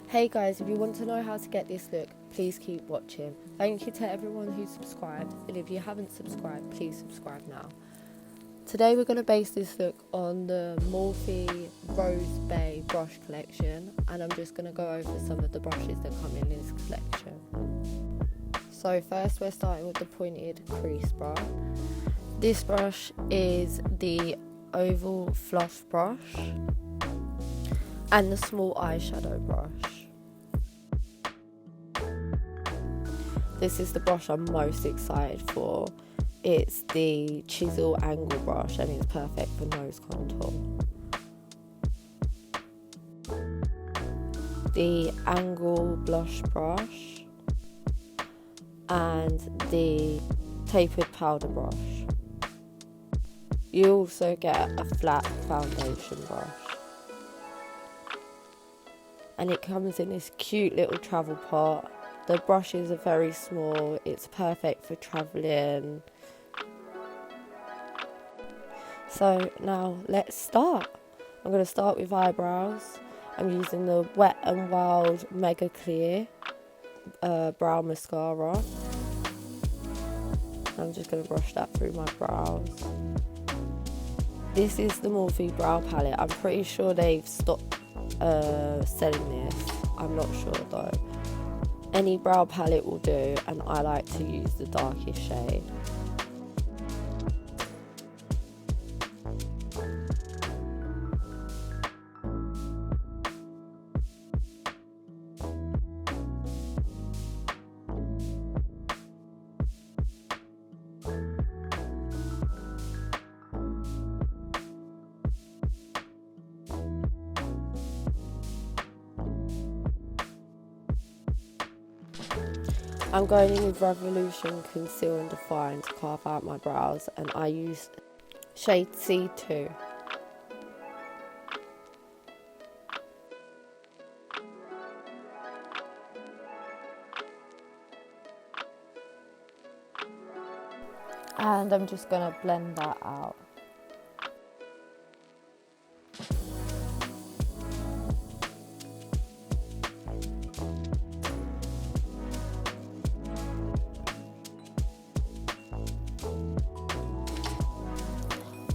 Hey guys, if you want to know how to get this look, please keep watching. Thank you to everyone who subscribed, and if you haven't subscribed, please subscribe now. Today we're going to base this look on the Morphe Rose Bay brush collection, and I'm just going to go over some of the brushes that come in this collection. So first we're starting with the pointed crease brush. This brush is the oval fluff brush and the small eyeshadow brush. This is the brush I'm most excited for. It's the chisel angle brush and it's perfect for nose contour. The angle blush brush and the tapered powder brush. You also get a flat foundation brush. And it comes in this cute little travel pot. The brushes are very small, it's perfect for travelling. So now let's start. I'm going to start with eyebrows. I'm using the Wet n Wild Mega Clear brow mascara. I'm just going to brush that through my brows. This is the Morphe brow palette. I'm pretty sure they've stopped selling this. I'm not sure though. Any brow palette will do, and I like to use the darkest shade. I'm going in with Revolution Conceal and Define to carve out my brows, and I use shade C2. And I'm just going to blend that out.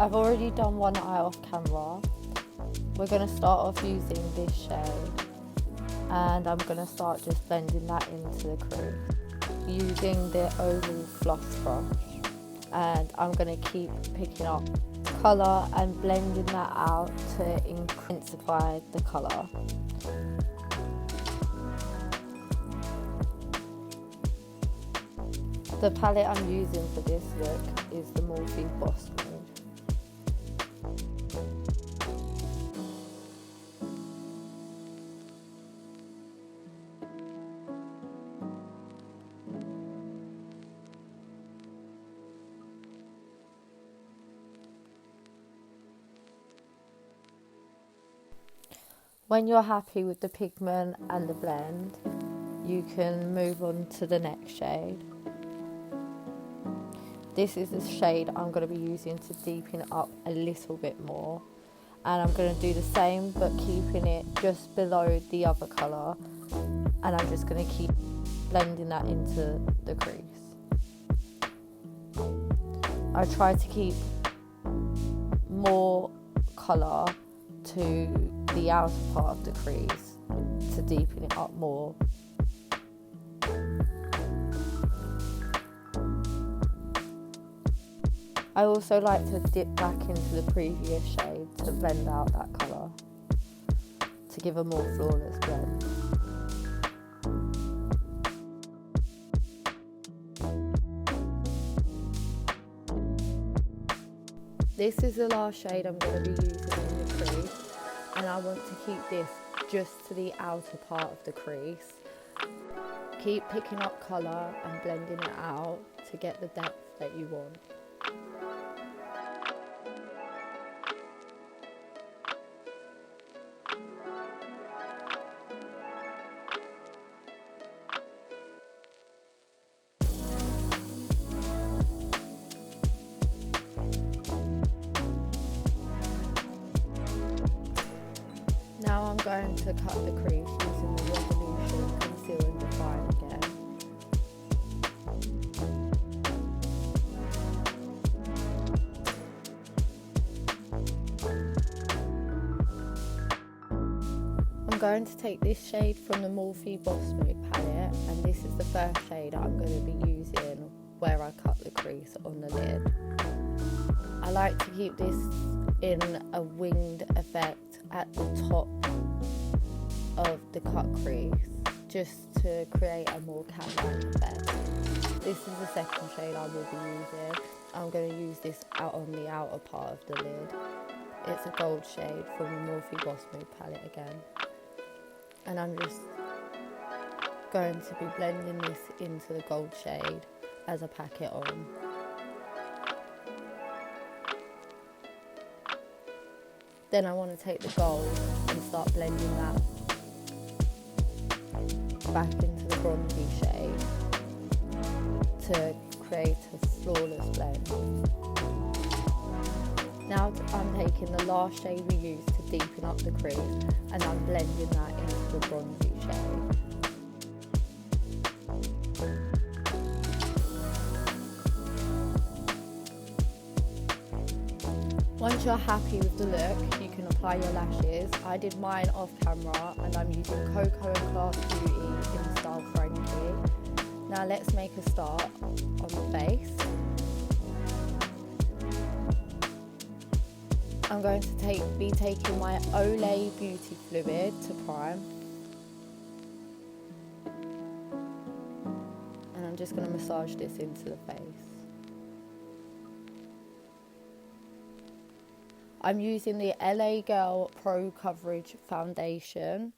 I've already done one eye off camera. We're going to start off using this shade, and I'm going to start just blending that into the crease using the oval fluff brush, and I'm going to keep picking up colour and blending that out to intensify the colour. The palette I'm using for this look is the Morphe Boss Mode. When you're happy with the pigment and the blend, you can move on to the next shade. This is the shade I'm going to be using to deepen it up a little bit more. And I'm going to do the same, but keeping it just below the other colour. And I'm just going to keep blending that into the crease. I try to keep more colour to the outer part of the crease to deepen it up more. I also like to dip back into the previous shade to blend out that colour to give a more flawless blend. This is the last shade I'm going to be using in the crease, and I want to keep this just to the outer part of the crease. Keep picking up colour and blending it out to get the depth that you want. Now I'm going to cut the crease using the going to take this shade from the Morphe Boss Move palette, and this is the first shade I'm going to be using where I cut the crease on the lid. I like to keep this in a winged effect at the top of the cut crease, just to create a more cat-like effect. This is the second shade I will be using. I'm going to use this out on the outer part of the lid. It's a gold shade from the Morphe Boss Move palette again. And I'm just going to be blending this into the gold shade as I pack it on. Then I want to take the gold and start blending that back into the bronzy shade to create a flawless blend. Now I'm taking the last shade we used to deepen up the crease and I'm blending that into the bronzy shade. Once you're happy with the look, you can apply your lashes. I did mine off camera and I'm using Cocoa and Class Beauty in style Thankyou. Now let's make a start on the face. I'm going to be taking my Olay Beauty Fluid to prime. And I'm just going to massage this into the face. I'm using the LA Girl Pro Coverage Foundation.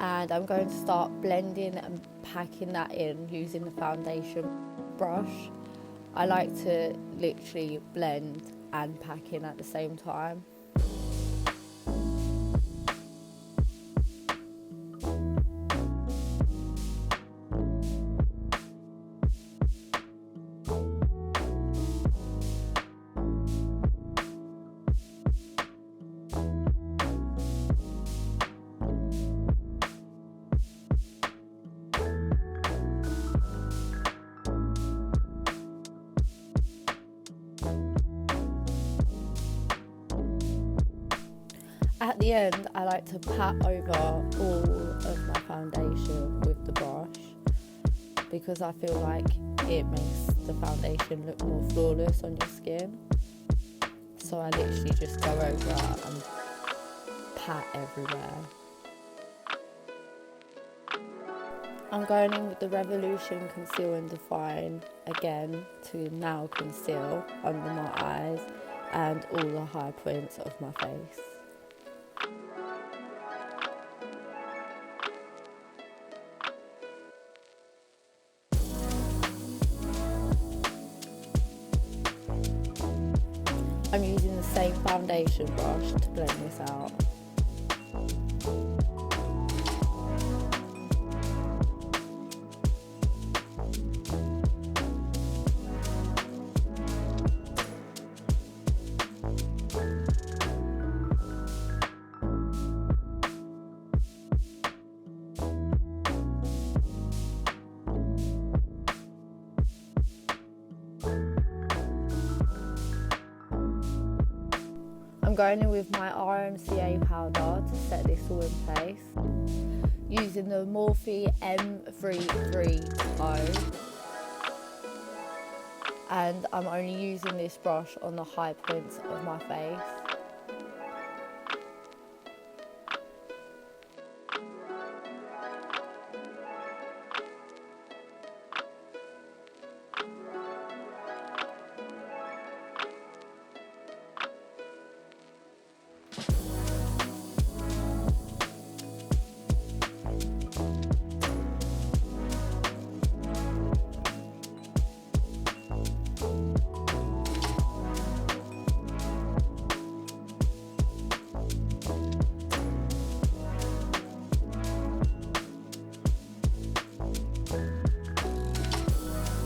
And I'm going to start blending and packing that in using the foundation brush. I like to literally blend and pack in at the same time. At the end, I like to pat over all of my foundation with the brush because I feel like it makes the foundation look more flawless on your skin. So I literally just go over it and pat everywhere. I'm going in with the Revolution Conceal and Define again to now conceal under my eyes and all the high points of my face. I'm using the same foundation brush to blend this out. I'm going in with my RMCA powder to set this all in place, using the Morphe M330, and I'm only using this brush on the high points of my face.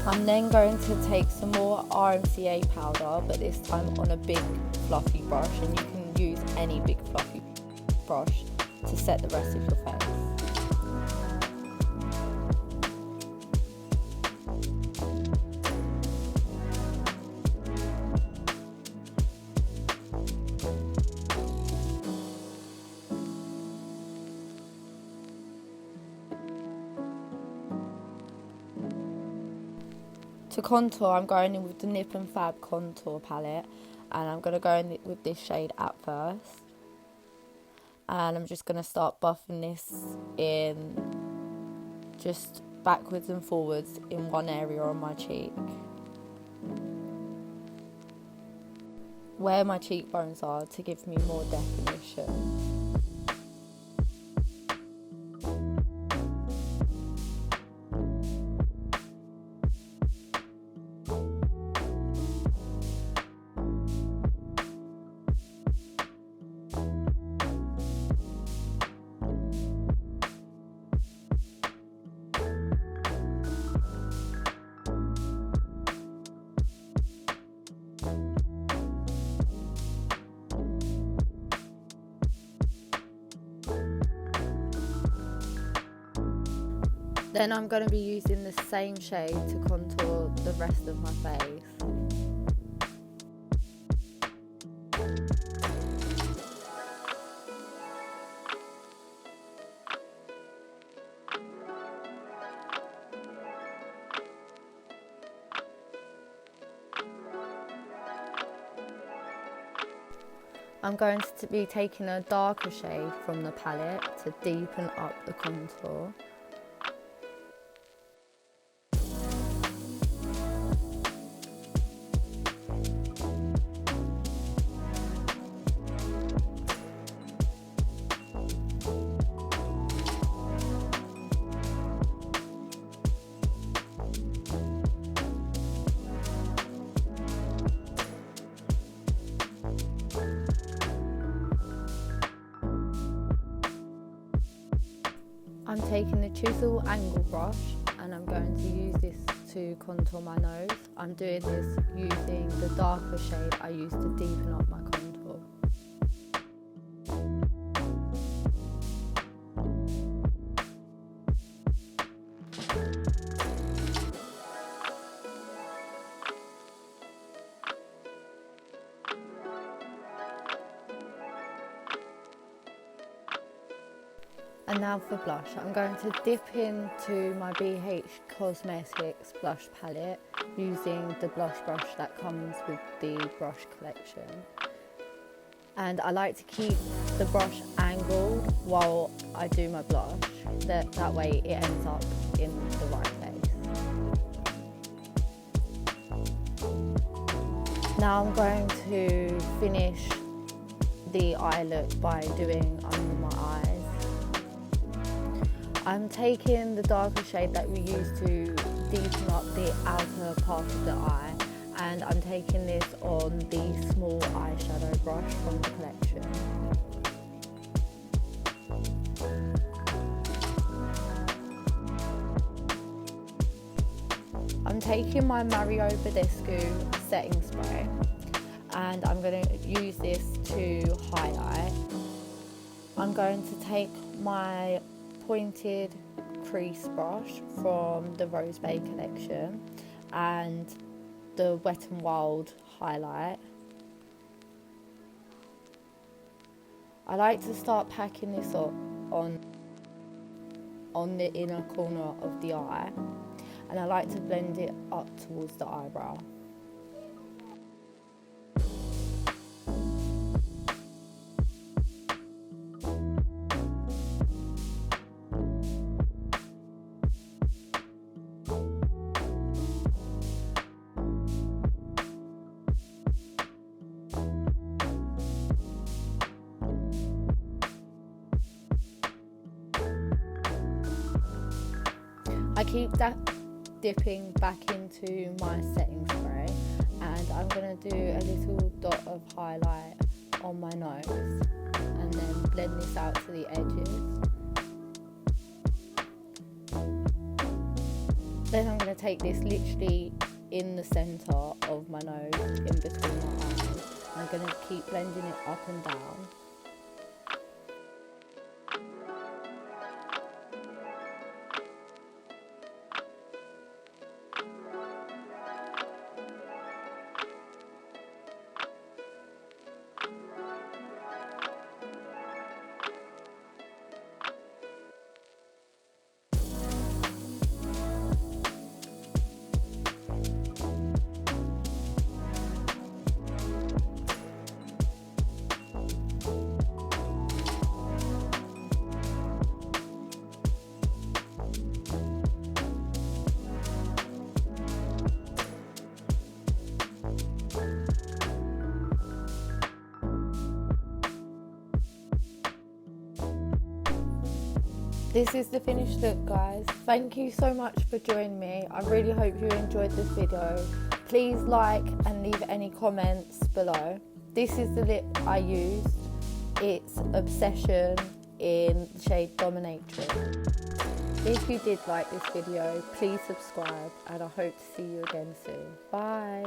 I'm then going to take some more RMCA powder, but this time on a big fluffy brush, and you can use any big fluffy brush to set the rest of your face. To contour, I'm going in with the Nip and Fab contour palette, and I'm going to go in with this shade at first. And I'm just going to start buffing this in just backwards and forwards in one area on my cheek, where my cheekbones are, to give me more definition. Then I'm going to be using the same shade to contour the rest of my face. I'm going to be taking a darker shade from the palette to deepen up the contour. I'm taking the chisel angle brush and I'm going to use this to contour my nose. I'm doing this using the darker shade I used to deepen up my contour. And now for blush, I'm going to dip into my BH Cosmetics blush palette using the blush brush that comes with the brush collection. And I like to keep the brush angled while I do my blush, that way it ends up in the right place. Now I'm going to finish the eye look by doing under my eyes. I'm taking the darker shade that we used to deepen up the outer part of the eye, and I'm taking this on the small eyeshadow brush from the collection. I'm taking my Mario Badescu setting spray and I'm going to use this to highlight. I'm going to take my pointed crease brush from the Rose Bay collection and the Wet n Wild highlight. I like to start packing this up on the inner corner of the eye, and I like to blend it up towards the eyebrow. I keep that dipping back into my setting spray, and I'm going to do a little dot of highlight on my nose and then blend this out to the edges. Then I'm going to take this literally in the centre of my nose, in between my eyes. I'm going to keep blending it up and down. This is the finished look, guys. Thank you so much for joining me. I really hope you enjoyed this video. Please like and leave any comments below. This is the lip I used. It's Obsession in the shade Dominatrix. If you did like this video, please subscribe and I hope to see you again soon. Bye.